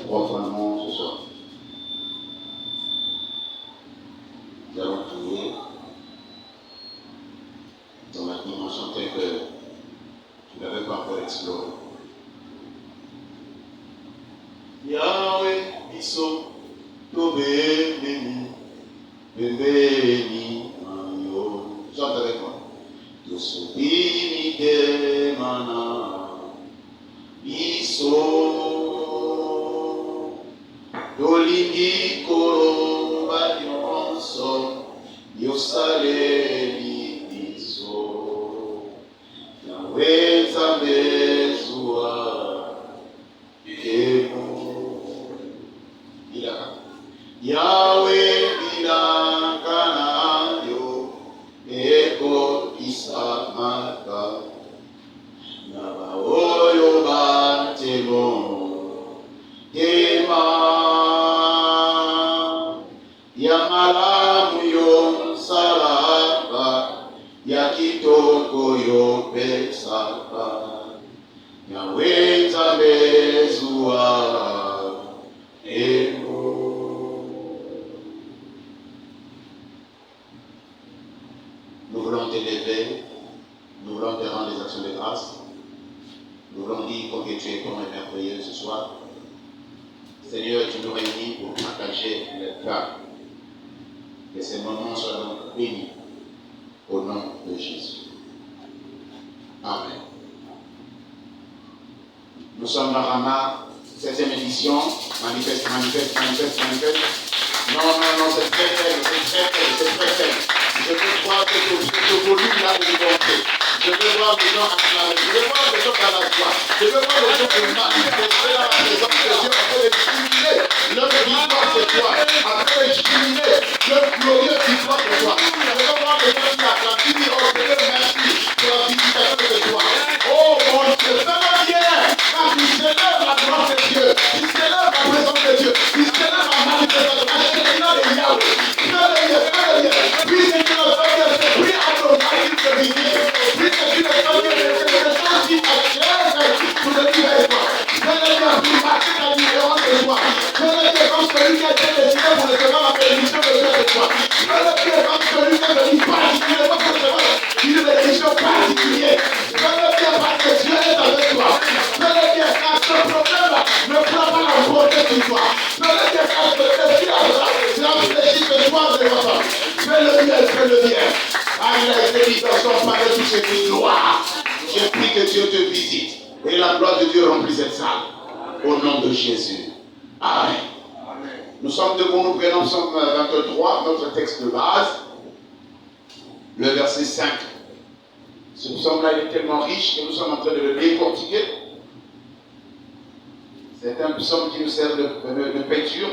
profanement ce soir. Nous allons prier dans la dimension telle que tu n'avais pas encore explorée. Yahweh, biso, tobe, béni, agneau. Chante avec moi. Tosubimide mana, biso, dolingi koroba nyonso, yosaleli biso, Yahweh Nzambe zwa, emo, ilaka. Yahweh bilangana yo, eko isamaka, naba oyo batemo, tema, yamalamu yo salaka, yakitoko yo pesaka, Yahweh Nzambe zwa, emo. Nous voulons t'élever, nous voulons te rendre des actions de grâce, nous voulons dire que tu es bon et merveilleux ce soir. Seigneur, tu nous réunis pour partager le cas. Que ces moments soient donc bénis au nom de Jésus. Amen. Nous sommes dans Rama, 7e édition, manifeste. Non, c'est très faible. Je veux voir ce volume-là de liberté. Je veux voir les gens acclamer. Je veux voir les gens dans la joie. Je veux voir les gens manifester la présence de Dieu afin de stimuler leur victoire de toi. Afin de stimuler leur glorieux victoire de toi. Je veux voir les gens qui acclament, qui disent, oh Seigneur, merci pour la visitation de toi. Oh mon Dieu, fais-le bien. Car tu célèbres la gloire de Dieu. Tu célèbres la présence de Dieu. Tu célèbres la manifestation. Achète-le de Yahweh. Fais-le bien. Oui, Seigneur, oui, à ton mari de visiter. Oui, Seigneur, les choses qui achètent pour le dire avec toi. Fais-le bien pour marquer la différence de toi. Fais-le bien comme celui qui a été décidé pour recevoir la bénédiction de Dieu de toi. Fais-le bien comme celui qui a venu particulièrement pour recevoir une bénédiction particulière. Fais-le bien parce que Dieu est avec toi. Fais-le bien car ce problème ne prend pas la volonté de toi. Fais-le bien parce que ce qui a réfléchi de toi de l'enfant. Fais-le bien. Ah, il a été dit dans son palais tout ce qui est gloire. Je prie que Dieu te visite et la gloire de Dieu remplit cette salle. Au nom de Jésus. Amen. Nous sommes debout, nous prenons Psaume 23, notre texte de base, le verset 5. Ce psaume-là est tellement riche que nous sommes en train de le décortiquer. C'est un psaume qui nous sert de peinture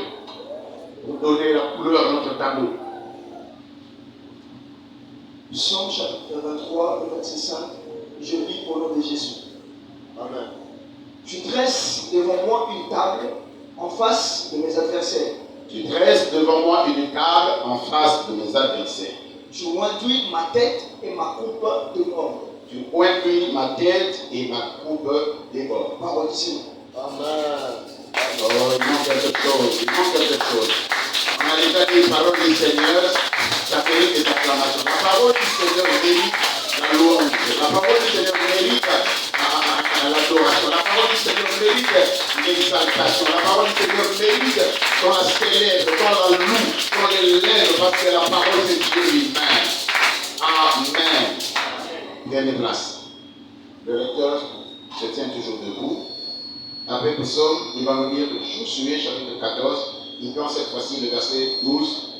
pour donner la couleur à notre tableau. Psaume chapitre 23, le verset 5, je lis au nom de Jésus. Amen. Tu dresses devant moi une table en face de mes adversaires. Tu dresses devant moi une table en face de mes adversaires. Tu ointuis ma tête et ma coupe déborde. Tu ointuis ma tête et ma coupe déborde. Parole du Seigneur. Amen. Oh, il manque quelque chose. On a déjà dit les paroles du Seigneur, ça mérite des acclamations. La parole du Seigneur mérite la louange. La parole du Seigneur mérite l'adoration. La parole du Seigneur mérite l'exaltation. La parole du Seigneur mérite qu'on la célèbre, qu'on la loue, qu'on l'élève, parce que la parole c'est Dieu lui-même. Amen. Prenez place. Le lecteur se tient toujours debout. Après le psaume, il va nous lire Josué chapitre 14. Il prend cette fois-ci le verset 12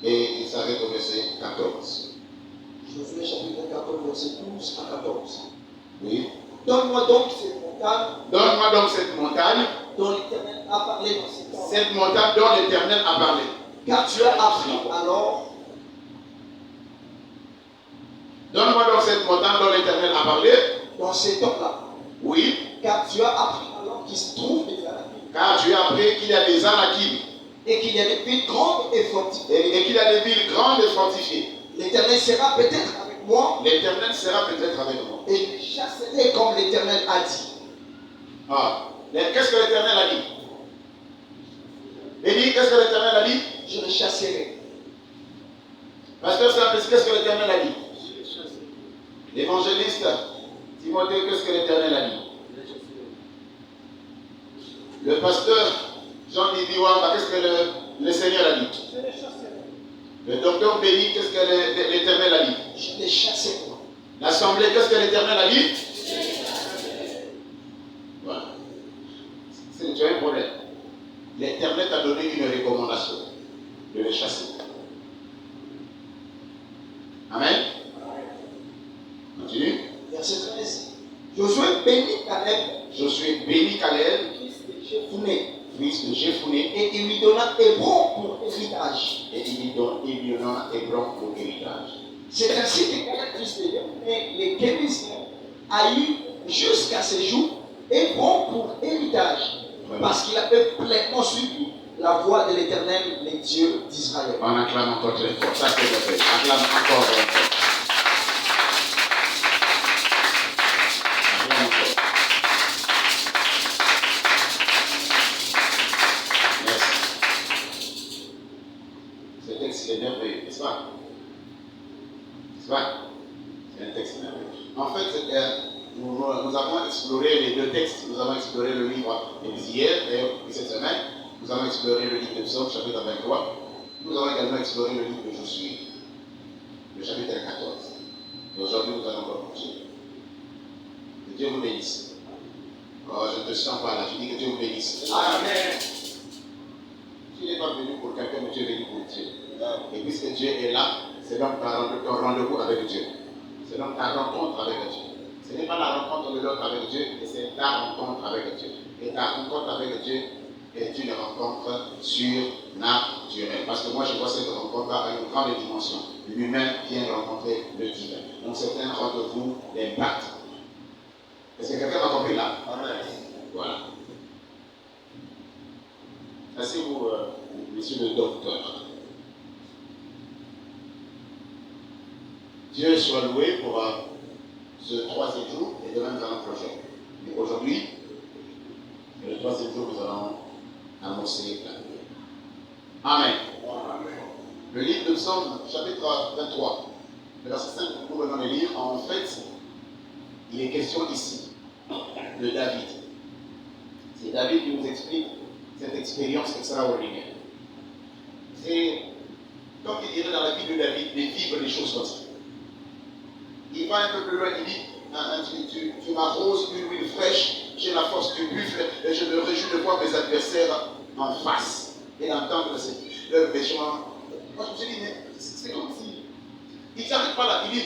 et il s'arrête au verset 14. Josué chapitre 14, verset 12 à 14. Oui. Donne-moi donc cette montagne. Donne-moi donc cette montagne. Dont l'Éternel a parlé dans ces temps. Cette montagne dont l'Éternel a parlé. Car tu as appris alors. Donne-moi donc cette montagne dont l'Éternel a parlé. Dans ces temps-là. Oui. Car tu as appris alors qu'il se trouve des Anakim. Car tu as appris qu'il y a des Anakim. Et qu'il y a des villes grandes et fortifiées. Et qu'il y a des villes grandes et fortifiées. L'Éternel sera peut-être avec moi. L'Éternel sera peut-être avec moi. Et je les chasserai comme l'Éternel a dit. Ah. Qu'est-ce que l'Éternel a dit? l'évangéliste Timothée, qu'est-ce que l'Éternel a dit? Le pasteur Jean-Didier Wamba, qu'est-ce que le Seigneur a dit? Le docteur Béni, qu'est-ce que l'Éternel a dit? Je l'ai chassé. L'Assemblée, qu'est-ce que l'Éternel a dit? Voilà. Tu as un problème. L'Éternel t'a donné une recommandation de les chasser. Amen. Continue. Verset 13. Josué bénit Caleb. Josué bénit Caleb, Fils de Jephunneh, fils de Jephunneh, et il lui donna Hébron pour héritage. et il lui donna Hébron pour héritage. C'est ainsi que Caleb, fils de Jephunneh, les Kénisiens, a eu jusqu'à ce jour Hébron pour héritage. Parce qu'il avait pleinement suivi la voie de l'Éternel, les dieux d'Israël. On acclame encore très fort. Ça c'est le fait. Acclame encore très fort. Acclame encore. Merci. Ce texte est merveilleux, n'est-ce pas? N'est-ce pas? C'est un texte merveilleux. En fait, nous avons exploré les deux textes. Nous avons exploré le livre hier, d'ailleurs, cette semaine. Nous avons exploré le livre de Psaume, chapitre 23. Nous avons également exploré le livre de Josué, le chapitre 14. Et aujourd'hui, nous allons encore continuer. Que Dieu vous bénisse. Oh, je ne te sens pas là. Je dis que Dieu vous bénisse. Amen. Tu n'es pas venu pour quelqu'un, mais tu es venu pour Dieu. Et puisque Dieu est là, c'est donc ton rendez-vous avec Dieu. C'est donc ta rencontre avec Dieu. Ce n'est pas la rencontre de l'autre avec Dieu, mais c'est ta rencontre avec Dieu. Et ta rencontre avec Dieu est une rencontre surnaturelle. Parce que moi, je vois cette rencontre à une grande dimension. Lui-même vient rencontrer le divin. Donc, c'est un rendez-vous d'impact. Est-ce que quelqu'un m'a compris là? Voilà. Asseyez-vous, monsieur le docteur. Dieu soit loué pour ce troisième jour et demain nous allons prochain. Mais aujourd'hui, le troisième jour, nous allons annoncer la paix. Amen. Le livre de Psaume, chapitre 23, le verset 5, nous venons de lire. En fait, il est question ici de David. C'est David qui nous explique cette expérience extraordinaire. C'est comme il dirait dans la vie de David, de vivre des choses comme ça. Il va un peu plus loin, il dit, tu m'arroses une huile fraîche, j'ai la force du buffle, et je me réjouis de voir mes adversaires en face et d'entendre leurs méchants. Moi je me suis dit, mais c'est comme si. Il n'arrête pas là, il dit,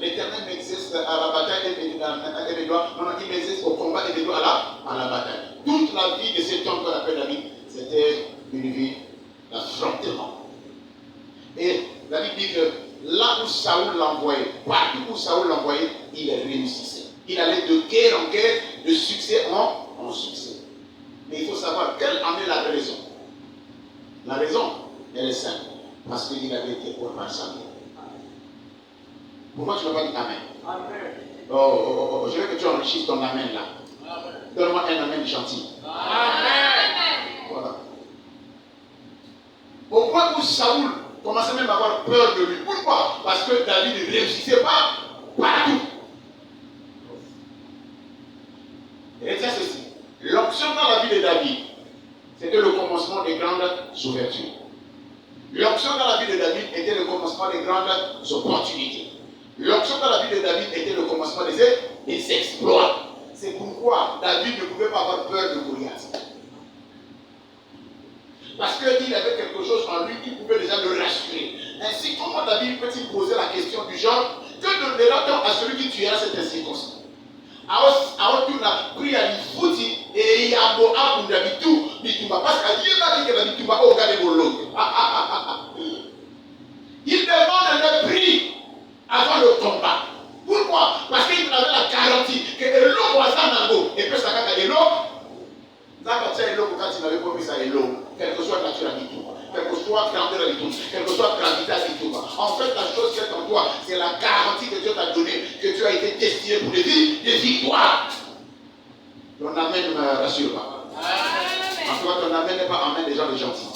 l'Éternel m'exerce à la bataille et mes doigts. Non, il m'exerce au combat et mes doigts à la bataille. Toute la vie de cet homme qu'on appelle David, c'était une vie d'affrontement. Et David dit que là où Saoul l'envoyait, partout où Saoul l'envoyait, il réussissait. Il allait de guerre en guerre, de succès en succès. Mais il faut savoir quelle en est la raison. La raison, elle est simple. Parce qu'il avait été pour par sa vie. Pourquoi tu ne vas pas dire Amen? Amen. Je veux que tu enrichisses ton Amen là. Donne-moi un Amen gentil. Amen. Voilà. Au point où Saoul commençait même à avoir peur de lui. Pourquoi? Parce que David ne réussissait pas partout. Et tiens ceci. L'onction dans la vie de David, c'était le commencement des grandes ouvertures. L'onction dans la vie de David était le commencement des grandes opportunités. L'onction dans la vie de David était le commencement des exploits. C'est pourquoi David ne pouvait pas avoir peur de Goliath. Parce qu'il avait quelque chose en lui qui pouvait déjà le rassurer. Ainsi, comment David peut-il poser la question du genre, que donnera-t-on à celui qui tuera cette incirconcis? Alors tu n'as pris à l'ifouti et il y a beau à David tout, parce qu'il y a dit que David tout va au gars de Bolo. Il demande le prix avant le combat. Pourquoi? Parce qu'il avait la garantie que l'eau va s'en aller. Et puis ça va être l'eau. Quand il n'avait pas mis ça, quelle que soit la nature du tout, quelle que soit la grandeur du tout, quelle que soit la gravité du tout. En fait, la chose qui est en toi, c'est la garantie que Dieu t'a donnée, que tu as été destiné pour des victoires. Ton amen ne me rassure pas. En tout cas, ton amen n'est pas amen des gens gentils.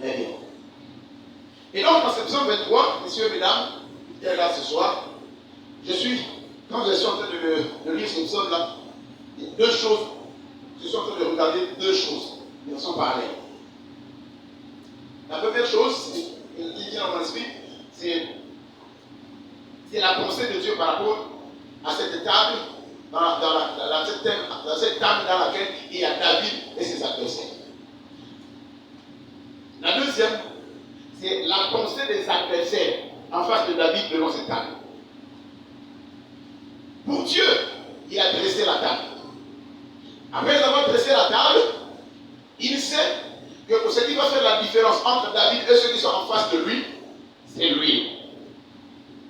Amen. Et donc, dans ce psaume 23, messieurs et mesdames, qui est là ce soir, Quand je suis en train de lire ce psaume-là, il y a deux choses. Je suis en train de regarder deux choses. Elles sont parallèles. La première chose, qui vient dans mon esprit, c'est la pensée de Dieu par rapport à cette table, dans cette table dans laquelle il y a David et ses adversaires. La deuxième, c'est la pensée des adversaires en face de David devant cette table. Pour Dieu, il a dressé la table. Après avoir dressé la table, il sait que ce qui va faire la différence entre David et ceux qui sont en face de lui, c'est lui.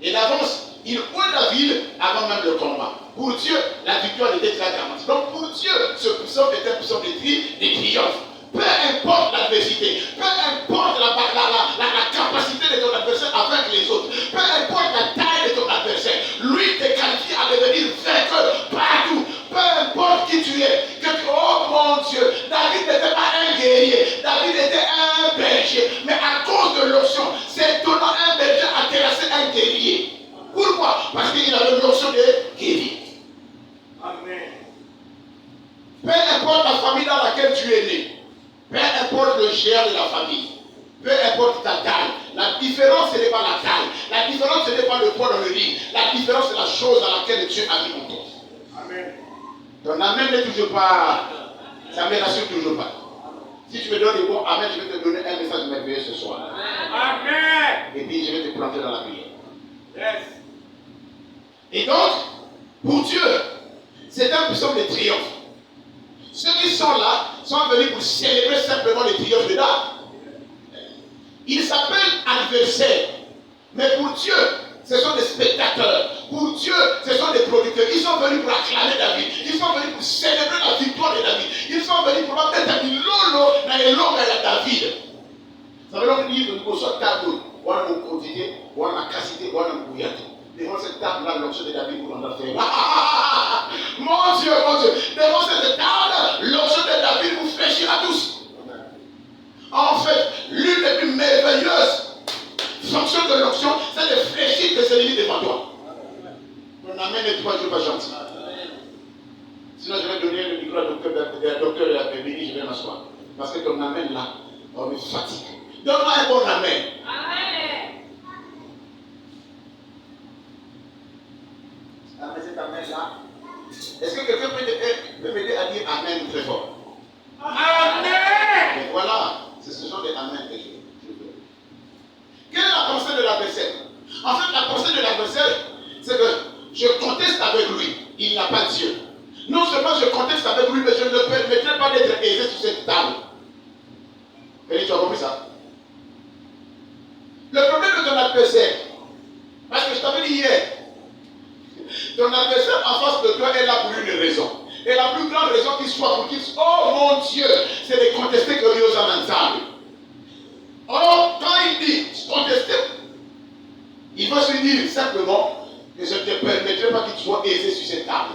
Et d'avance, il ouvre David avant même le combat. Pour Dieu, la victoire était déjà garantie. Donc pour Dieu, ce psaume est un psaume de triomphe. Peu importe l'adversité, peu importe la capacité de ton adversaire à vaincre les autres, peu importe la taille de ton adversaire, lui te qualifie à devenir vainqueur partout. Peu importe qui tu es, oh mon Dieu, David n'était pas un guerrier, David était un berger, mais à cause de l'option, c'est étonnant, un berger a terrassé un guerrier. Pourquoi? Parce qu'il avait l'option de guerrier. Amen. Peu importe la famille dans laquelle tu es né, peu importe le géant de la famille, peu importe ta taille, la différence ce n'est pas la taille, la différence ce n'est pas le poids dans le ring, la différence c'est la chose dans laquelle Dieu a mis en toi. Amen. Ton amen n'est toujours pas, ça ne me rassure toujours pas. Si tu me donnes les bons amen, je vais te donner un message merveilleux ce soir. Amen. Et puis je vais te planter dans la prière. Yes. Et donc, pour Dieu, c'est un psaume de triomphe. Ceux qui sont là sont venus pour célébrer simplement le triomphe de David. Ils s'appellent adversaires. Mais pour Dieu, ce sont des spectateurs. Pour Dieu, ce sont des producteurs. Ils sont venus pour acclamer David. Ils sont venus pour célébrer la victoire de David. Ils sont venus pour mettre David lolo dans les longues à David. Ça veut donc dire que nous sommes tabou. On a une quantité, on a une capacité, on a une bouillante. Devant cette table-là, l'option de David, vous en avez fait. Mon Dieu, mon Dieu. Devant cette table, l'option de David vous fléchira tous. En fait, l'une des plus merveilleuses fonctions de l'option, c'est de fléchir tes ennemis devant toi. Mon amen n'est pas gentil. Sinon, je vais donner le micro à docteur Béni, je vais m'asseoir. Parce que ton amen là, on me fatigue. Donne-moi un bon amen. Amen. Cet amen-là. Est-ce que quelqu'un peut m'aider à dire amen très fort? Amen. Et voilà, c'est ce genre d'amen que je veux. Quelle est la pensée de l'adversaire? En fait, la pensée de l'adversaire, c'est que je conteste avec lui. Il n'a pas Dieu. Non seulement je conteste avec lui, mais je ne permettrai pas d'être aisé sur cette table. Et tu as compris ça? Le problème de ton adversaire, parce que je t'avais dit hier, ton adversaire en face de toi est là pour une raison. Et la plus grande raison qu'il soit pour qu'il soit, oh mon Dieu, c'est de contester que Dieu a manzable. Or, quand il dit contester, il va se dire simplement que je ne te permettrai pas qu'il soit aisé sur cette table.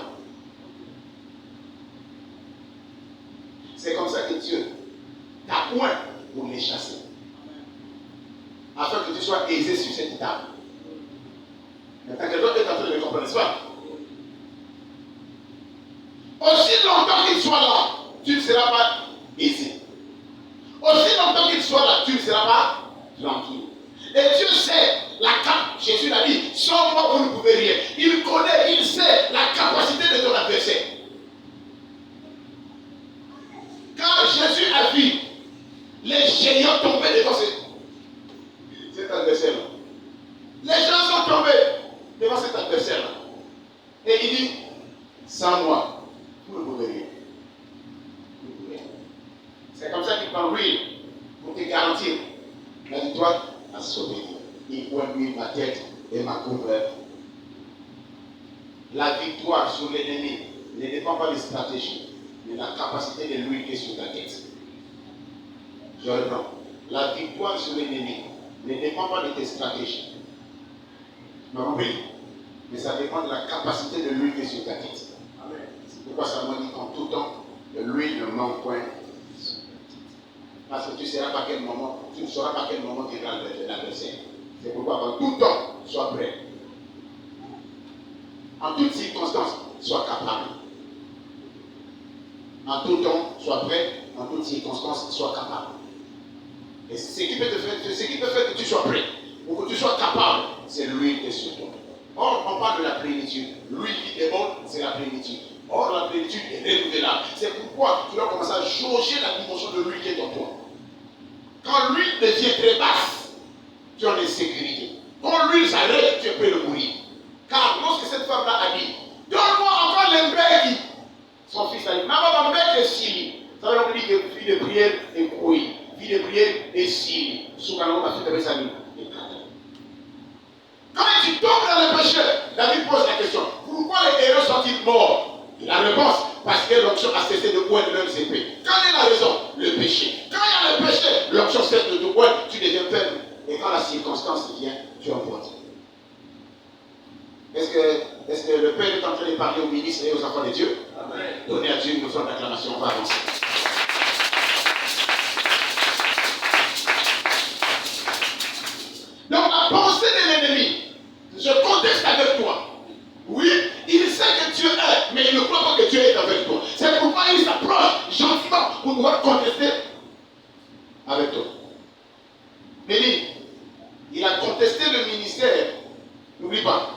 C'est comme ça que Dieu t'a point pour les chasser. Afin que tu sois aisé sur cette table. Maintenant que l'autre est en train de le comprendre, n'est-ce pas? Aussi longtemps qu'il soit là, tu ne seras pas aisé. Aussi longtemps qu'il soit là, tu ne seras pas tranquille. Et Dieu sait la capacité, Jésus l'a dit, sans moi vous ne pouvez rien. Il connaît, il sait la capacité de ton adversaire. Quand Jésus a vu les géants tomber devant cet adversaire-là, les gens sont tombés devant cet adversaire-là. Et il dit, sans moi, vous ne pouvez rien. C'est comme ça qu'il prend lui pour te garantir la victoire à sauver. Il pointe lui ma tête et ma couvreur. La victoire sur l'ennemi ne dépend pas des stratégies, mais de la capacité de lui qui est sur ta tête. Je reprends. La victoire sur l'ennemi ne dépend pas de tes stratégies. Non, oui. Mais ça dépend de la capacité de l'huile qui est sur ta tête. C'est pourquoi ça m'a dit en tout temps que l'huile ne manque point. Parce que tu ne sauras pas quel moment tu ira l'adversaire. C'est pourquoi en tout temps, sois prêt. En toutes circonstances, sois capable. En tout temps, sois prêt. En toutes circonstances, sois capable. Et ce qui peut faire que tu sois prêt, ou que tu sois capable, c'est l'huile qui est sur toi. Or, on parle de la plénitude. L'huile qui est bonne, c'est la plénitude. Or, la plénitude est renouvelable. C'est pourquoi tu dois commencer à jauger la dimension de l'huile qui est en toi. Quand l'huile devient très basse, tu es en insécurité. Quand l'huile s'arrête, tu es prêt de mourir. Car lorsque cette femme-là a dit, donne-moi encore l'embêque, son fils a dit, maman, ma est si. Ça veut dire que fille de prière est couille. Fille de prière est si. Souvent, ma fille de prière est quand tu tombes dans le péché, David pose la question, pourquoi les héros sont-ils morts? La réponse, parce que l'onction a cessé de poindre leurs épées. Quelle est la raison? Le péché. Quand il y a le péché, l'onction cesse de te poindre, tu deviens faible. Et quand la circonstance vient, tu emportes. Est-ce que le Père est en train de parler aux ministres et aux enfants de Dieu? Amen. Donnez à Dieu une notion d'acclamation, on va avancer. Donc la pensée de l'ennemi, je conteste avec toi. Oui, il sait que Dieu est, mais il ne croit pas que Dieu est avec toi. C'est pourquoi il s'approche gentiment pour pouvoir contester avec toi. Béni, il a contesté le ministère. N'oublie pas.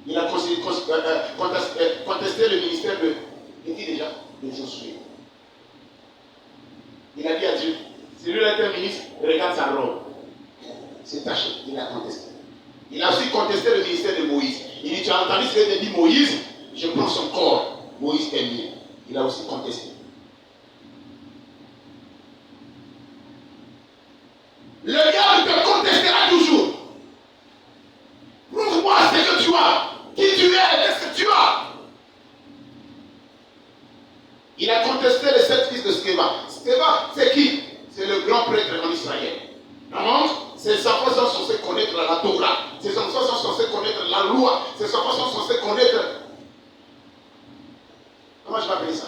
Il a contesté le ministère de qui déjà? De Josué. Il a dit à Dieu, si lui est un ministre, regarde sa robe. C'est taché, il a contesté. Il a aussi contesté le ministère de Moïse. Il dit, tu as entendu ce que dit Moïse? Je prends son corps. Moïse est mien. Il a aussi contesté. Le diable te contestera toujours. Prouve-moi ce que tu as. Qui tu es, qu'est-ce que tu as? Il a contesté les 7 fils de Sceva. Sceva, c'est qui? C'est le grand prêtre en Israël. Non, ces enfants sont censés connaître la Torah. Ces enfants sont censés connaître la loi. Ces enfants sont censés connaître... Comment je vais appeler ça?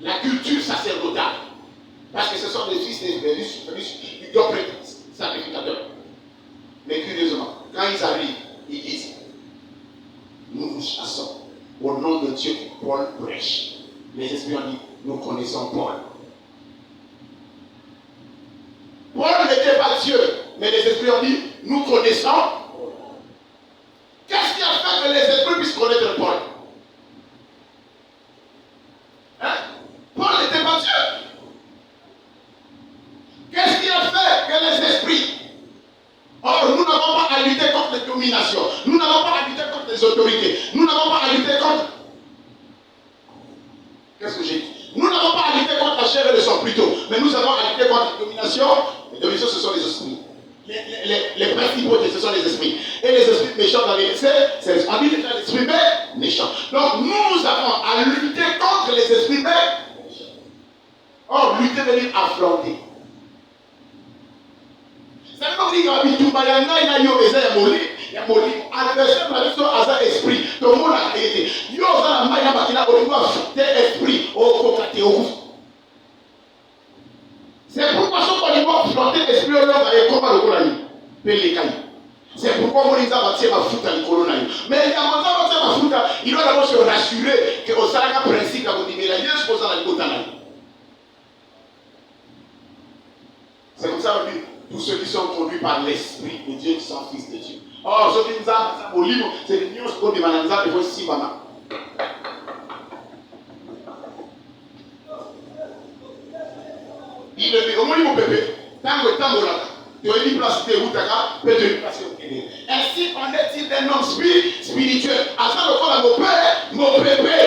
La culture sacerdotale. Parce que ce sont des fils du grand prêtre sacrificateur. Mais curieusement, quand ils arrivent, ils disent, nous nous chassons au nom de Dieu. Paul prêche. Les esprits ont dit, nous connaissons Paul. Paul n'était pas Dieu, mais les esprits ont dit, nous connaissons. Qu'est-ce qui a fait que les esprits puissent connaître Paul? Hein? Paul n'était pas Dieu. Qu'est-ce qui a fait que les esprits? Or, nous n'avons pas à lutter contre les dominations. Nous n'avons pas à lutter contre les autorités. Nous n'avons pas à lutter contre... Qu'est-ce que j'ai dit? Nous n'avons pas à lutter contre la chair et le sang plutôt. Mais nous avons à lutter contre les dominations. Les dominations, ce sont les esprits. Les principautés, ce sont les esprits. Et les esprits méchants dans les essais, c'est les esprits méchants. Donc, nous avons à lutter contre les esprits méchants. Or, lutter veut dire affronter. Ça veut dire qu'il y a un adversaire dans l'histoire à esprit. Tout le monde a été. Il y a un maillot qui a affronté esprit au côté. C'est pourquoi on doit affronter l'esprit au long et comment le colonie. C'est pourquoi on dit à ma foute à l'icolonie. Mais il y a ma foute, il doit d'abord se rassurer que au salaire principe à vous dire, il y a un supposé à l'icolonie. C'est comme ça qu'on dit. Tous ceux qui sont conduits par l'Esprit de Dieu qui sont fils de Dieu. Oh, ceux qui nous ont au livre, c'est les news pour des mananzas de voici, maman. Il est au moins mon bébé, tant que tant là, tu as une place de Routaka, peut te placer au Québec. Ainsi, on est-il d'un homme spirituel. Avant de voir mon bébé.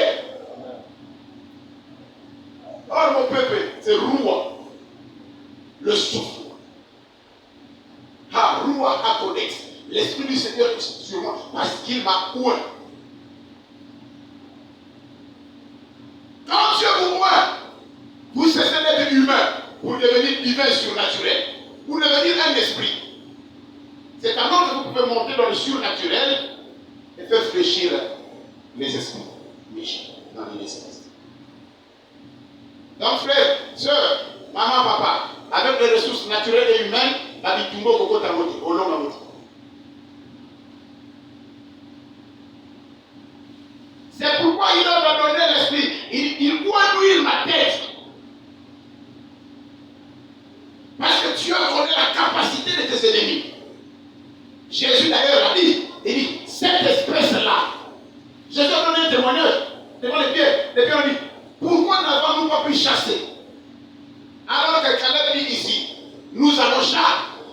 Oh, mon bébé, c'est Roua, le souffle. Roua Akodex. L'Esprit du Seigneur est sur moi parce qu'il m'a oint. Quand Dieu vous oint, vous cessez d'être humain pour devenir divin surnaturel, pour devenir un esprit. C'est alors que vous pouvez monter dans le surnaturel et faire fléchir les esprits méchants dans les célestes. Donc, frère, soeur, maman, papa, avec les ressources naturelles et humaines, la vie tout le monde au long de votre. Pourquoi il m'a donné l'esprit? Il conduit ma tête. Parce que Dieu connaît la capacité de tes ennemis. Jésus d'ailleurs a dit, il dit, cette espèce-là, Jésus a donné un témoignage devant les pieds. Les pieds ont dit, pourquoi n'avons-nous pas pu chasser? Alors que Caleb dit ici, nous allons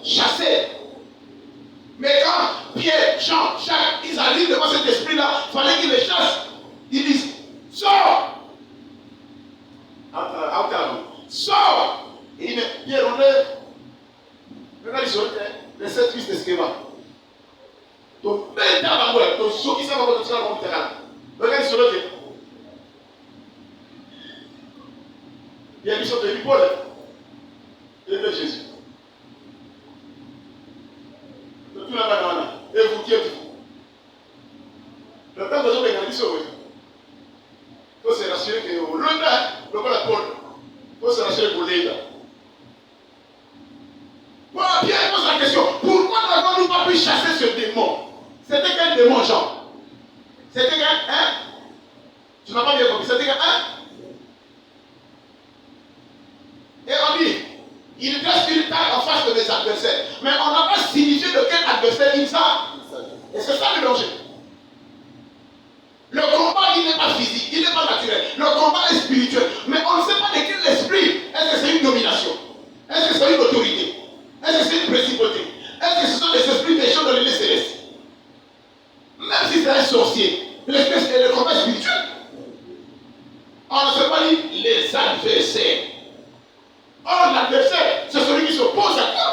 chasser. Mais quand Pierre, Jean, Jacques, ils arrivent devant cet esprit-là, il fallait qu'ils les chassent. Ils disent, sors! Sors! Il dit, mais Pierre, on est. Regarde, ils sont les 7 fils de Schéma. Donc, ben, ton saut qui s'en va contre la montagne. Regarde, ils sont là. Pierre, ils sont de Paul. Et de Jésus. De tout là-bas, et vous qui êtes vous. Le temps besoin de gagner ça, oui. Il faut se rassurer que au Lunda, le bon Paul. Il faut se rassurer pour l'État. Voilà, Pierre pose la question. Pourquoi n'avons-nous pas pu chasser ce démon? C'était quel démon, Jean? C'était quel? Hein? Tu n'as pas bien compris. C'était quel? Hein? Et on dit, il était spirituel en face de mes adversaires. Mais on n'a pas signifié de quel adversaire il s'agit. Et c'est ça le danger. Le combat, il n'est pas physique, il n'est pas naturel. Le combat est spirituel. Mais on ne sait pas de quel esprit. Est-ce que c'est une domination? Est-ce que c'est une autorité? Est-ce que c'est une principauté? Est-ce que ce sont des esprits méchants dans l'île céleste? Même si c'est un sorcier, le combat est spirituel. On ne sait pas dire les adversaires. Or, l'adversaire, c'est celui qui s'oppose à toi.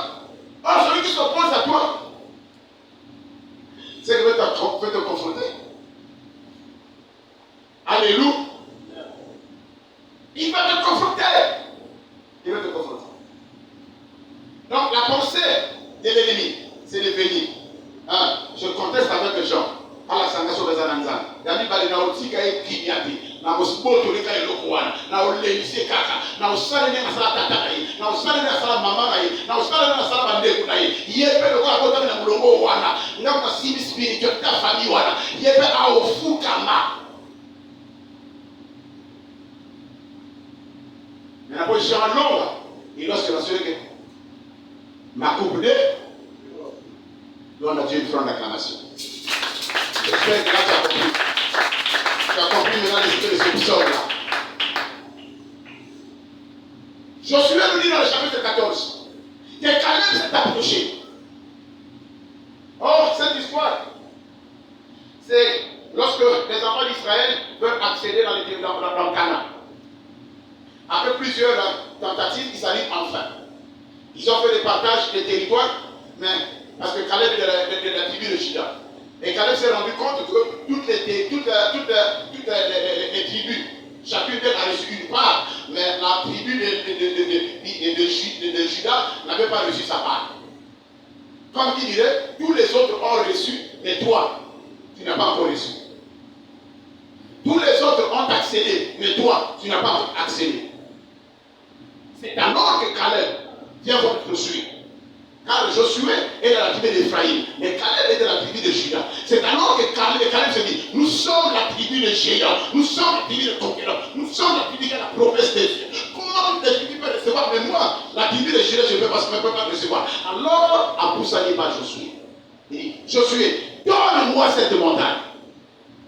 Or, celui qui s'oppose à toi, c'est qu'il veut te confronter. Alléluia. Il va te confronter. Il va te confronter. Donc, la pensée de l'ennemi, c'est de venir. Hein? Je conteste avec les gens. À la sanction des Ananzan. Yami bali na otika e kidnappé. Na osboto leka e lokoana. Na olelise kaka. Na osale ne masala tata na ye. Na osale ne masala mama na ye. Na osale ne masala bandeko na ye. Yepe loko akota na mulongo wana. Nga kwa sibi spirituel ta famille wana. Yepe a ofuka ma. Mais la position longue. Et lorsque la soeur m'a couplé, on a Dieu une franc d'acclamation. J'espère que là tu as compris. Tu as compris maintenant l'esprit de ce psaume-là. Josué nous dit dans le chapitre 14 que Caleb s'est approché. Or, cette histoire, c'est lorsque les enfants d'Israël veulent accéder dans le Canaan. Après plusieurs tentatives, ils arrivent enfin. Ils ont fait des partages des territoires, mais parce que Caleb est de la tribu de Juda. Et Caleb s'est rendu compte que toutes les tribus, chacune d'elles a reçu une part, mais la tribu de Juda n'avait pas reçu sa part. Comme qui dirait, tous les autres ont reçu, mais toi, tu n'as pas encore reçu. Tous les autres ont accédé, mais toi, tu n'as pas accédé. C'est alors que Caleb vient voir Josué. Car Josué est dans la tribu d'Ephraïm, mais Caleb est dans la tribu de Juda. C'est alors que Caleb se dit, nous sommes la tribu de géants, nous sommes la tribu de conquérants, nous sommes la tribu qui a la promesse de Dieu. Comment la tribu peut recevoir? Mais moi, la tribu de Juda, je ne peux pas recevoir. Alors, à Poussani par Josué. Il dit, Josué, donne-moi cette montagne.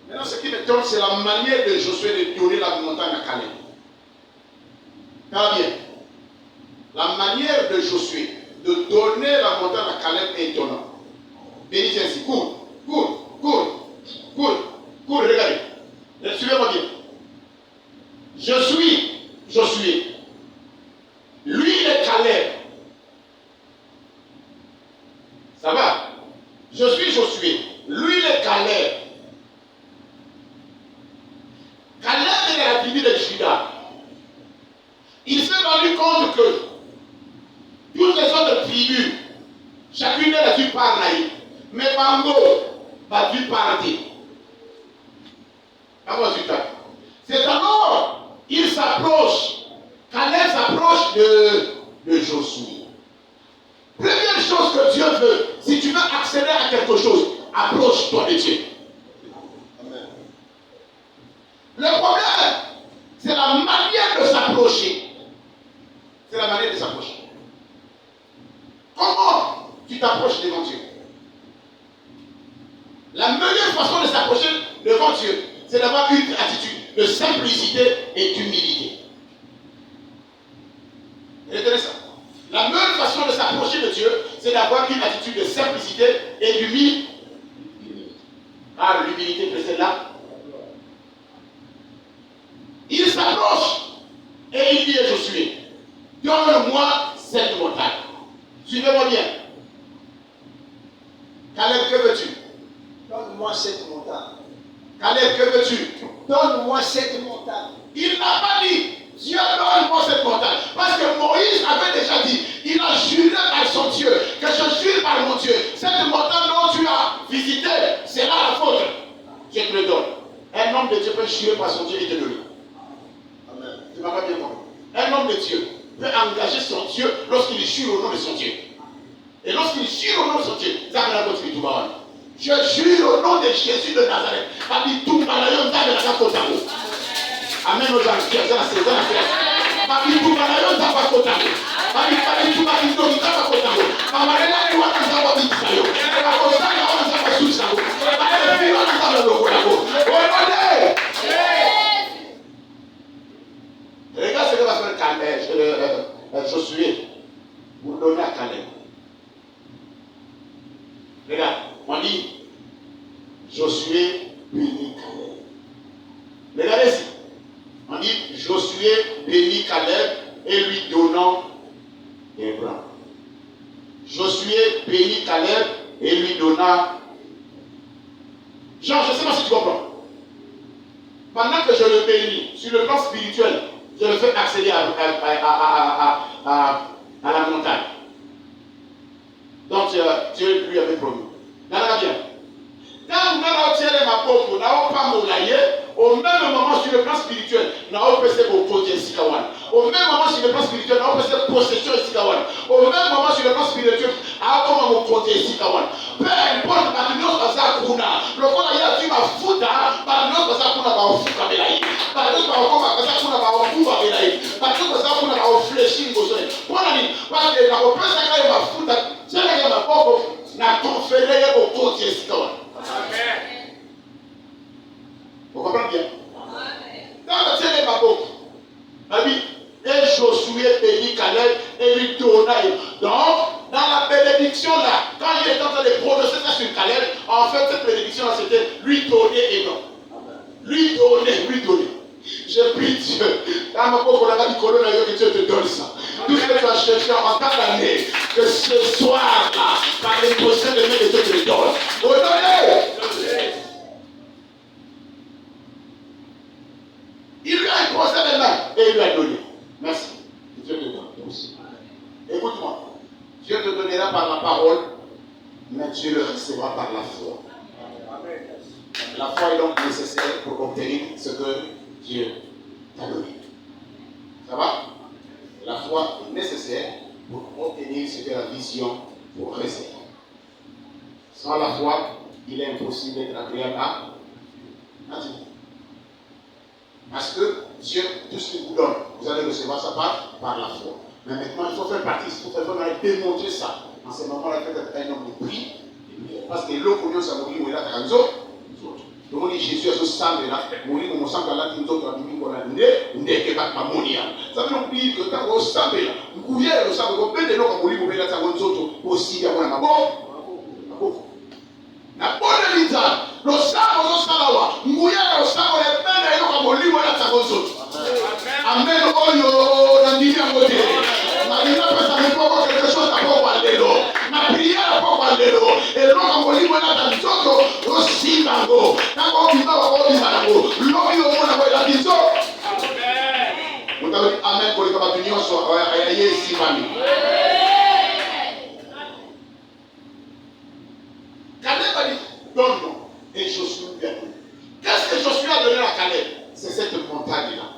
Maintenant, ce qui me tombe, c'est la manière de Josué de donner la montagne à Caleb. Très bien. La manière de Josué de donner la montagne à Caleb est étonnante. Bénissez ainsi. Cours, regardez. Suivez-moi bien. Josué. Lui est Caleb. Ça va? Je suis Josué. Lui est Caleb. Caleb est de la tribu de Juda. Il s'est rendu compte que toutes les autres tribus, chacune d'elles a dû parler. Mais Bango va dû parler. C'est alors il s'approche. Caleb s'approche de Josué. Première chose que Dieu veut, si tu veux accéder à quelque chose, approche-toi de Dieu. s'approcher. Comment tu t'approches devant Dieu? La meilleure façon de s'approcher devant Dieu, c'est d'avoir une attitude de simplicité et d'humilité. Retenez ça. La meilleure façon de s'approcher de Dieu, c'est d'avoir une attitude de simplicité et d'humilité. Ah, l'humilité précède là. Il s'approche et il dit à Josué, donne-moi cette montagne. Suivez-moi bien. Caleb, que veux-tu? Donne-moi cette montagne. Caleb, que veux-tu? Donne-moi cette montagne. Il n'a pas dit, Dieu donne-moi cette montagne. Parce que Moïse avait déjà dit, il a juré par son Dieu, que je jure par mon Dieu. Cette montagne dont tu as visité sera la faute. Je te le donne. Un homme de Dieu peut jurer par son Dieu et te donner. Amen. Tu m'as pas bien compris. Un homme de Dieu peut engager son Dieu lorsqu'il jure au nom de son Dieu. Et lorsqu'il jure au nom de son Dieu, ça va la continuer tout bas. Je jure au nom de Jésus de Nazareth. Amen aux gens qui ont la saison. Amen tout malayon zaba kotango. Amen tout malayon zaba kotango. Amen la loi zaba bisayo. La cosa la zaba susayo. Amen vino zaba lokolako. Oyode. Regarde ce que va faire Caleb, Josué, pour donner à Caleb. Regarde, on dit Josué bénit Caleb. Regardez ici. On dit Josué bénit Caleb et lui donnant Abraham. Josué bénit Caleb et lui donna. Jean, je ne sais pas si tu comprends. Pendant que je le bénis, sur le plan spirituel, je le fais accéder à la montagne. Donc Dieu lui avait promis. Regardez bien. Quand nous avons tiré ma pauvre, nous n'avons pas moulaillé. Au même moment, sur le plan spirituel, nous avons passé au côté Sikawan. Au même moment, sur le plan spirituel, nous avons passé possession Sikawan. Au même moment, sur le plan spirituel, nous avons au côté Sikawan. Peu importe, nous avons fait Kuna. Le temps il a dit ma fouta, nous avons fait Kuna, nous avons fait Kabelaï. Nous avons fait Kuna, nous avons fait Kabelaï. Nous avons fait Kuna, nous avons fléchi Ngosoné. Voilà, parce que nous avons fait ma fouta, c'est là que ma pauvre n'a conféré au côté Sikawan. Amen. Vous comprenez bien? Dans le ciel est ma bouche. Et Josué bénit Caleb et lui donna. Donc, dans la bénédiction là, quand il est en train de prononcer ça sur Caleb, en fait, cette bénédiction là, c'était lui donner et non. Lui donner. Je prie Dieu. Dans ma pauvre, on a dit que Dieu te donne ça. Tout ce que tu as cherché en tant d'année, que ce soir là, par les procès de main de Dieu te le donne. Donnez. Il lui a imposé les mains et il lui a donné. Merci. Dieu te donne aussi. Écoute-moi. Dieu te donnera par la parole, mais Dieu le recevra par la foi. La foi est donc nécessaire pour obtenir ce que Dieu t'a donné. Ça va? La foi est nécessaire pour obtenir ce que la vision vous réserve. Sans la foi, il est impossible d'être agréable à Dieu. Parce que Dieu, tout ce qu'il vous donne, vous allez recevoir sa part par la foi. Mais maintenant, il faut faire partie, il faut démontrer ça. En ce moment-là, il faut être un homme de prière. Parce que l'eau qu'on a mourir, il a un autre. Donc, on dit Jésus a ce sang là, mourir comme on sent qu'à la fin d'autres, on a né, que pas mourir. Ça veut dire que quand on sent là, vous pouvez le sang, vous pouvez le sang, vous pouvez le sang, vous pouvez aussi avoir un bon. La bonne lita, le sang au salawa, mouiller le sang au épée et le camoli ou la tagozo. Amen. Oyo, la digne à côté. La digne à passer pour quelque chose à pouvoir l'élo. La prière à pouvoir l'élo. Et le camoli ou la tagozo, aussi mango. Tango qui va avoir du mango. L'homme au monde a la bizo. Vous avez dit Amen pour les cabatunions sur Ayaye ici, mamie. Caleb a dit, donne-nous. Et Josué lui a donné. Qu'est-ce que Josué a donné à Caleb? C'est cette montagne-là.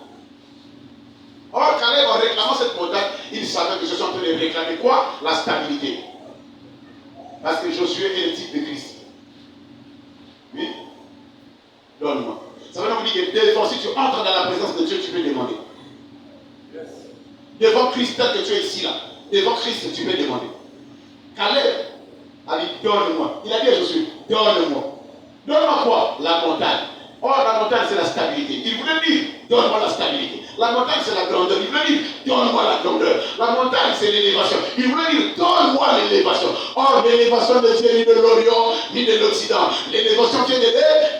Or, Caleb, en réclamant cette montagne, il savait que Josué en train de réclamer quoi? La stabilité. Parce que Josué est le type de Christ. Oui? Donne-moi. Ça veut donc dire que des fois, si tu entres dans la présence de Dieu, tu peux demander. Yes. devant Christ, tel que tu es ici là, devant Christ, tu peux demander. Caleb a dit, donne-moi. Il a dit à Josué, donne-moi. Donne-moi quoi? La montagne. Or, la montagne, c'est la stabilité. Il voulait dire, donne-moi la stabilité. La montagne, c'est la grandeur. Il voulait dire, donne-moi la grandeur. La montagne, c'est l'élévation. Il voulait dire, donne-moi l'élévation. Or, l'élévation ne vient ni de l'Orient, ni de l'Occident. L'élévation vient de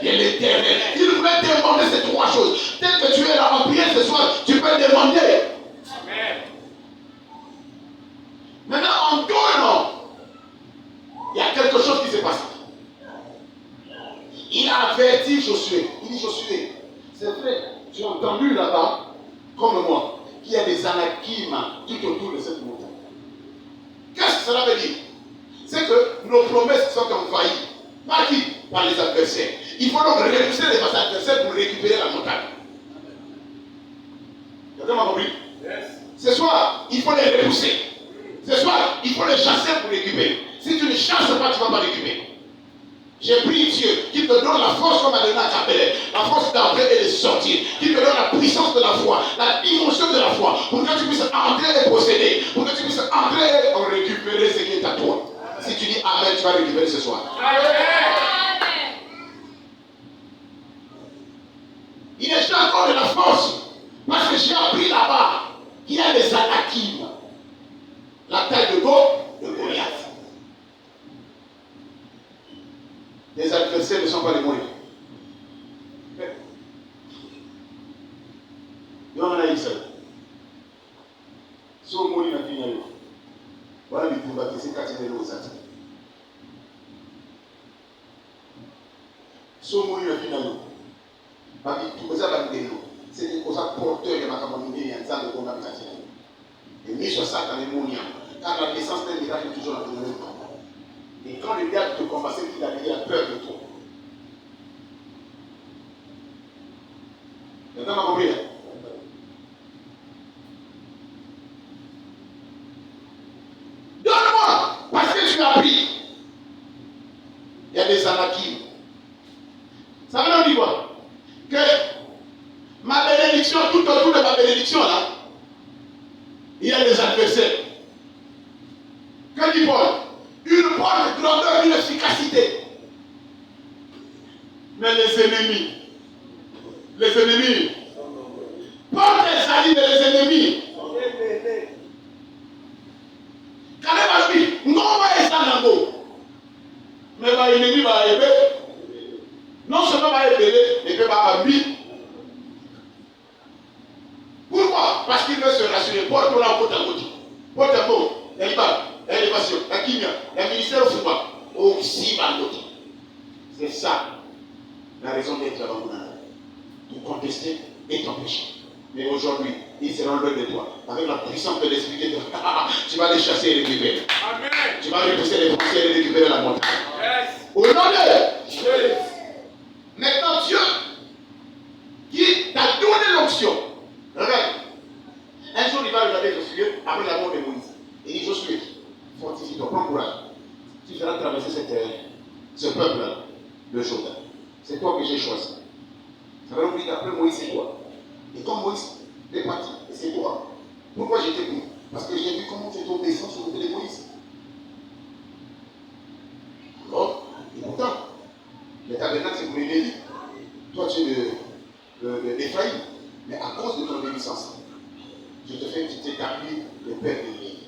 l'Éternel. Il voulait demander ces trois choses. Tel que tu es là en prière ce soir, tu peux demander. Amen. Maintenant, en donnant, il y a quelque chose qui s'est passé. Il a averti Josué. Il dit, Josué, c'est vrai, tu as entendu là-bas, comme moi, qu'il y a des anakim tout autour de cette montagne. Qu'est-ce que cela veut dire? C'est que nos promesses sont envahies. Par qui? Par les adversaires. Il faut donc repousser les adversaires pour récupérer la montagne. Quelqu'un m'a compris? Yes. Ce soir, il faut les repousser. Ce soir, il faut les chasser pour récupérer. Si tu ne chasses pas, tu ne vas pas récupérer. J'ai prié Dieu qui te donne la force comme a donné à Kabbalah, la force d'entrer et de sortir, qui te donne la puissance de la foi, la dimension de la foi, pour que tu puisses entrer et posséder, pour que tu puisses entrer et récupérer ce qui est à toi. Si tu dis Amen, tu vas récupérer ce soir. Amen. Il est déjà encore de la force, parce que j'ai appris là-bas qu'il y a des anakim, la taille de Goliath. Les adversaires ne sont pas les moyens. Il y en a une seule. Si on mourit dans le final, voilà les pouvoirs qui sont cassés aux autres. Si on mourit dans le final, c'est des causes porteurs de ma communauté et en de combat. Et mis sur ça dans les mouniens. Car la naissance d'un miracle est toujours la première fois. Et quand le diable te combat, c'est qu'il a peur de toi. Quelqu'un m'a compris? Donne-moi, parce que tu as pris. Il y a des anakim. Ça veut dire quoi? Que ma bénédiction, tout autour de ma bénédiction, là, il y a des adversaires. Que dit Paul? Une porte de grandeur, une efficacité. Mais les ennemis, porte des alliés des ennemis. Quand même, dit, non, va être mais l'ennemi va aider. Non seulement va aider, mais il va abîmer. Pourquoi? Parce qu'il veut se rassurer. Porte la côte à côté. Porte à côté. L'élévation, la kimia, le ministère au football, aussi bandoté. C'est ça la raison d'être là-bas. Pour contester et t'empêcher. Mais aujourd'hui, ils seront loin de toi. Avec la puissance de l'esprit de Dieu, tu vas les chasser et les récupérer. Amen. Tu vas repousser les frontières et récupérer la montagne. Yes. Au nom de Dieu. Maintenant, Dieu qui t'a donné l'option. Regarde. Un jour, il va regarder Josué après la mort de Moïse. Il dit, Josué, fortifie-toi, prends courage. Tu feras traverser ce peuple-là, le Jourdain. C'est toi que j'ai choisi. Ça veut dire qu'après Moïse, c'est toi. Et comme Moïse est parti, c'est toi. Pourquoi j'ai été pris? Parce que j'ai vu comment tu es obéissant sur le pied de Moïse. Alors, et pourtant, le tabernacle, c'est pour les Lévites. Toi, tu es d'Éphraïm. Mais à cause de ton obéissance, je te fais, tu t'établis le père de Lévi.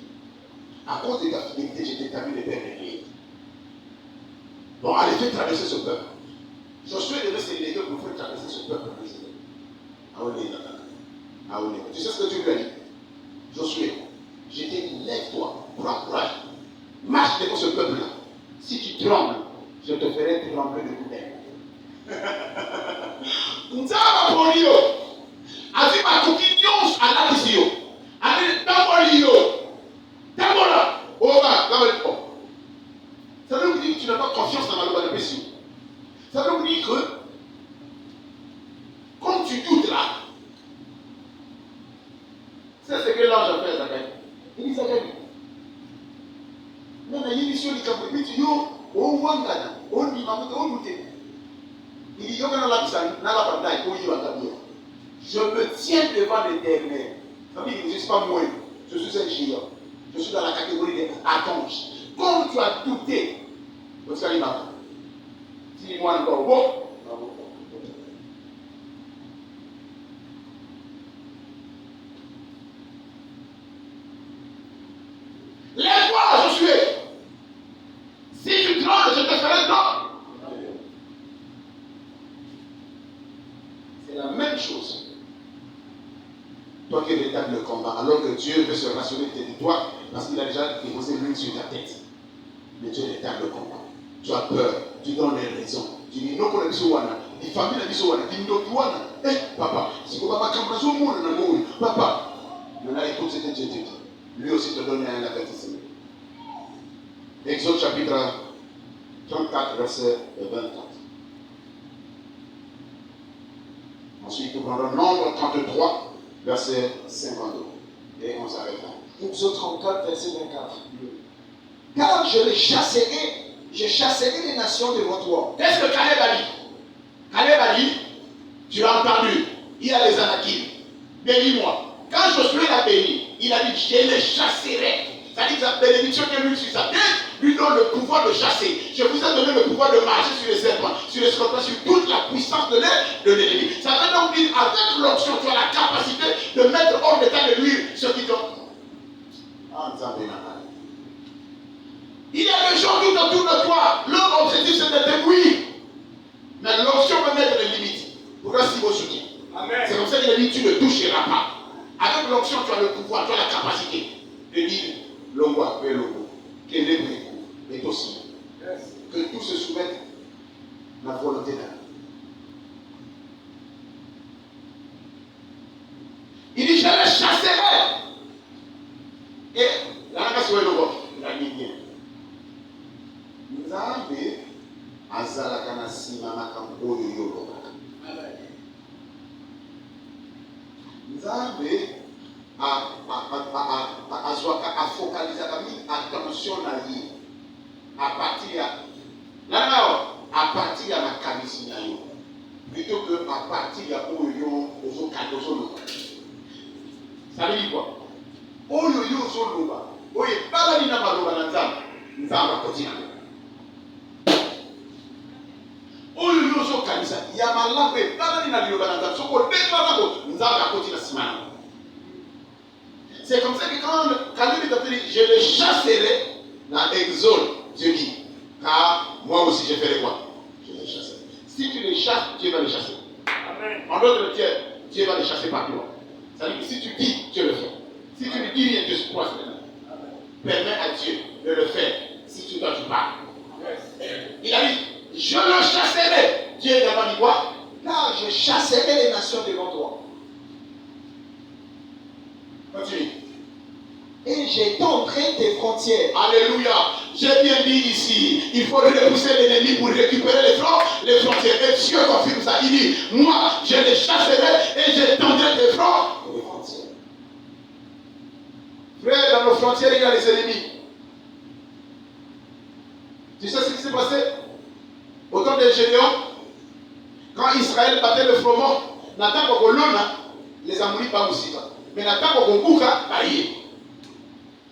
À cause de ta fidélité, je t'établis le père de Lévi. Bon, allez, fais traverser ce peuple. Josué devait se lever pour faire traverser ce peuple. Tu sais ce que tu lui as dit? Josué, je t'ai dit, lève-toi, prends courage, marche devant ce peuple-là. Si tu trembles, je te ferai trembler de douleur. Nzaba polio, asi ma kukinyo à la kisio, asi tambolio, tambola, oba, oh. Ça veut dire que tu n'as pas confiance dans la loi de Pessie. Ça veut dire que, quand tu doutes là, c'est ce que l'ange a fait à Zacharie. Il dit Zacharie, non, mais il dit sur les campagnes, il dit, on wangana, on dit, on doute. Il dit, je me tiens devant l'Éternel. Ça veut dire que je ne suis pas moi. Je suis un géant. Je suis dans la catégorie des archanges. Comme tu as douté, dis-moi encore, bon. Lève-toi, Josué. Si tu trembles, je te ferai trembler. C'est la même chose. Toi qui rétablis le combat, alors que Dieu veut se rassurer de toi, parce qu'il a déjà déposé l'huile sur ta tête. Mais Dieu rétablit le combat. Tu as peur, tu donnes les raisons. Tu dis non, pour la bisowana, die famille la bisowana, qui nous donne, papa, si vous papa, quand vous avez papa, maintenant écoute ce que Dieu te dit. Lui aussi te donne un avertissement. Exode chapitre 34, verset 24. Ensuite, nous prendrons Nombre 33, verset 52. Et on s'arrête là. Exode 34, verset 24. Car je chasserai les nations devant toi. Qu'est-ce que Caleb a dit? Caleb a dit, tu as entendu, il y a les Anakim. Bénis-moi. Quand Josué l'a béni, il a dit, je les chasserai. C'est-à-dire que la bénédiction qui est lui sur sa tête lui donne le pouvoir de chasser. Je vous ai donné le pouvoir de marcher sur les serpents, sur les scorpions, sur toute la puissance de l'ennemi. Ça veut donc dire, avec l'onction, tu as la capacité de mettre hors d'état de nuire ceux qui t'ont. Il y a des gens tout autour de toi. Leur objectif, c'est de te nuire. Mais l'onction peut mettre des limites. Pourquoi si vous soutien? C'est comme ça qu'il a dit, tu ne toucheras pas. Avec l'onction, tu as le pouvoir, tu as la capacité de dire, l'ongwa, le logo, que les bricots, est aussi. Que tout se soumette à la volonté d'Allah. Il dit, je les chasserai. Et la nation est le vote. Il a dit bien. Nous avons Azalakana Simama Kampo Yolo. Nous avons à focaliser attention à partir de la camisi plutôt que à partir de la ça veut dire quoi? Oyoyo Zoloba, Oye Balanina Maloba Nanzam, Nzama Kotina. Oyoyo Zokanisa, Yamalambe, Balanina Loba Nanzam, Soko Déclarabo, Nzama Kotina Simana. C'est comme ça que quand Caleb est appelé, je les chasserai dans Exode, Dieu dit, car moi aussi je ferai quoi? Je les chasserai. Si tu les chasses, Dieu va les chasser. Amen. En d'autres termes, Dieu va les chasser par toi. C'est-à-dire que si tu dis, Dieu le fait. Si tu ne dis rien, Dieu se croise maintenant. Permets à Dieu de le faire. Si tu dois, tu parles. Il a dit, je le chasserai. Dieu d'abord dit quoi? Car je chasserai les nations devant toi. Continue. Et j'étendrai tes frontières. Alléluia. J'ai bien dit ici, il faut repousser l'ennemi pour récupérer les frontières. Et Dieu confirme ça. Il dit, moi, je les chasserai et j'étendrai tes frontières. Frère, dans nos frontières, il y a les ennemis. Tu sais ce qui s'est passé? Au temps des Gédéons, quand Israël battait le froment, Nathan Kokolona, les Amourites pas aussi. Mais Nathan Kokokuka, aïe.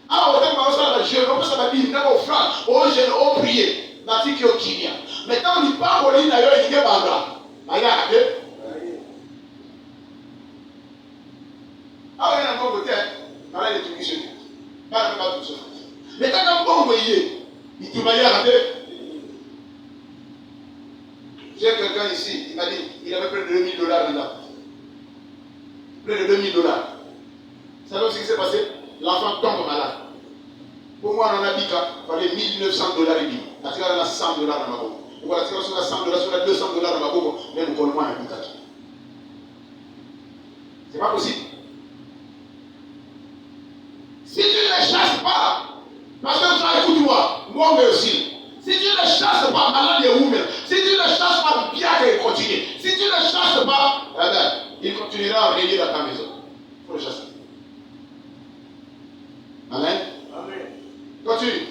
Ah, autant que ça va jouer, on ça va dire, on frappe, on gêne, on prie. Nati qui est au Kenya. Mais quand on dit pas, on dit d'ailleurs, il y a Banga. Aïe, aïe. Ah, oui, on a un bon côté. Voilà les trucs qui se disent. Pas tout ça. Mais quand on va il te va y arrêter. J'ai quelqu'un ici, il m'a dit, il avait près de $2000 là. Près de $2000. Vous savez ce qui s'est passé? L'enfant tombe malade. Pour moi, on a dit qu'il fallait $1900 et demi. La tigre a $100 dans ma boue. Ou la tigre a $100, sur la $200 dans ma boue, mais nous connaissons un habitat. C'est pas possible. Si tu ne les chasses pas, parce que ça, écoute-moi, moi aussi. Si tu ne les chasses pas, malade et ouvert. Si tu ne les chasses pas, bien qu'il continue. Si tu ne les chasses pas, eh bien, il continuera à régner dans ta maison. Il faut le chasser. Amen. Amen. Continue.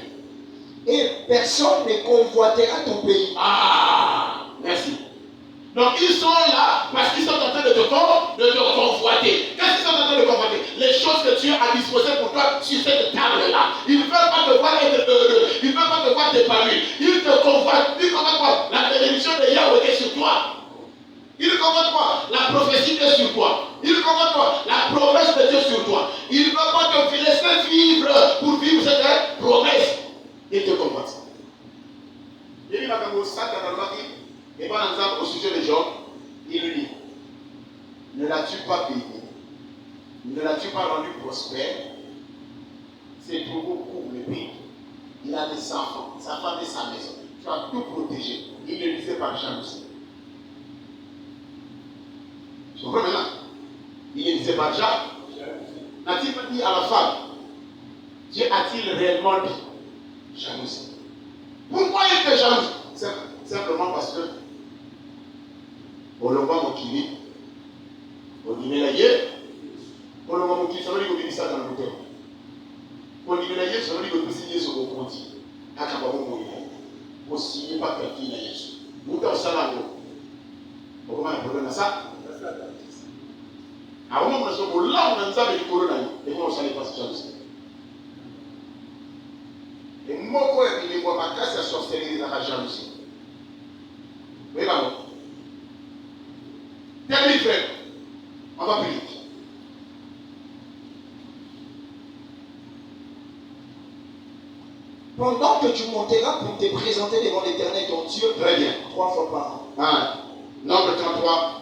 Et personne ne convoitera ton pays. Ah, merci. Donc ils sont là parce qu'ils sont en train de te convoiter. Qu'est-ce qu'ils sont en train de convoiter? Les choses que Dieu a disposées pour toi sur cette table-là. Il ne veut pas te voir être heureux. Il ne veut pas te voir t'épanouir. Il te convoite. Il convoite quoi? La bénédiction de Yahweh est sur toi. Il convoite quoi? La prophétie est sur toi. Il convoite quoi? La promesse de Dieu sur toi. Il ne veut pas te laisser vivre pour vivre cette promesse. Il te convoite. Il dit et par exemple au sujet de Job, il lui dit, ne l'as-tu pas béni? Ne l'as-tu pas rendu prospère? C'est pour beaucoup le pays. Il a des enfants, sa femme et sa maison. Tu as tout protégé. Il ne disait pas jalousie. Tu comprends maintenant? Il ne disait pas jalousie. N'a-t-il pas dit à la femme, Dieu a-t-il réellement dit jalousie? Pourquoi il était jaloux? Simplement parce que on le voit mon kiri, on dit mais la yé, on le voit mon kiri, ça veut dire qu'on dit ça dans le bouton. On dit mais la yé, ça veut dire qu'on peut signer sur vos comptes. À quand on va mourir, on signe pas que la yé. Nous dans ça là, on va un problème à ça. À un moment où on là, on a ça avec le corona, et on s'en est pas jalousie. Et moi, quand il est ma casse à sorcellerie dans la jalousie. Oui, maman. Termine, frère. On va prier. Pendant que tu monteras pour te présenter devant l'Éternel ton Dieu, Très bien. 3 fois par an. Nombre 33.